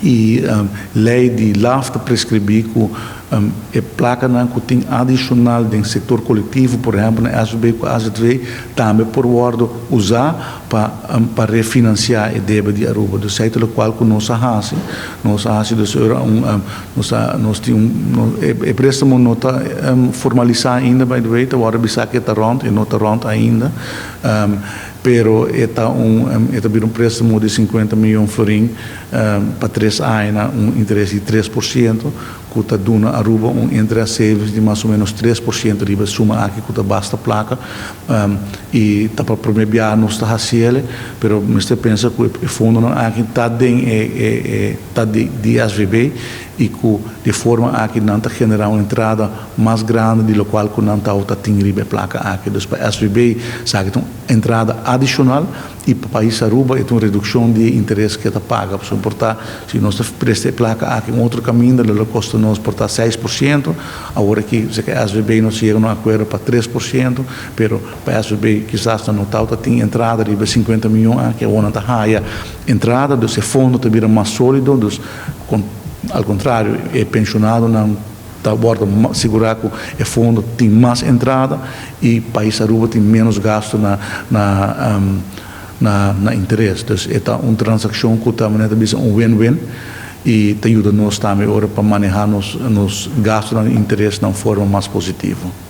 e lei de LAFTA prescrever que é placa que tem adicional do setor coletivo, por exemplo, na SB, que a AZV também por ordem usar para refinanciar a débito de Aruba, do site do qual que nós fazemos nós temos o préstamo não está formalizado ainda, by the way, agora bisa que está rond, e não está rond ainda, pero está um préstamo de 50 milhões de florins para 3 anos, interesse de 3%, que está dando a Aruba interesse savings de mais ou menos 3%, riba suma aqui que está basta placa, e está para promediar nos está haciele, pero você pensa que o fundo não aqui está de SVB e que de forma aqui não está generar uma entrada mais grande de lo qual que não está tem riba placa aqui, então para SVB sabe que entrada adicional e para o país Aruba é uma redução de interesse que está paga, por importar se nós presta placa aqui outro caminho, ele custa nós portar 6%, agora que a SVB não chega num acordo para 3%, pero para a SVB quizás não tem entrada de 50 milhões aqui, ou não está raia entrada, do fundo está vira mais sólido, ao contrário, é pensionado não está borda segurar que o fundo tem mais entrada e o país Aruba tem menos gasto na interesse. Então, é uma transação que também é um win-win e ajuda nós também para manejar nos gastos de interesse de uma forma mais positiva.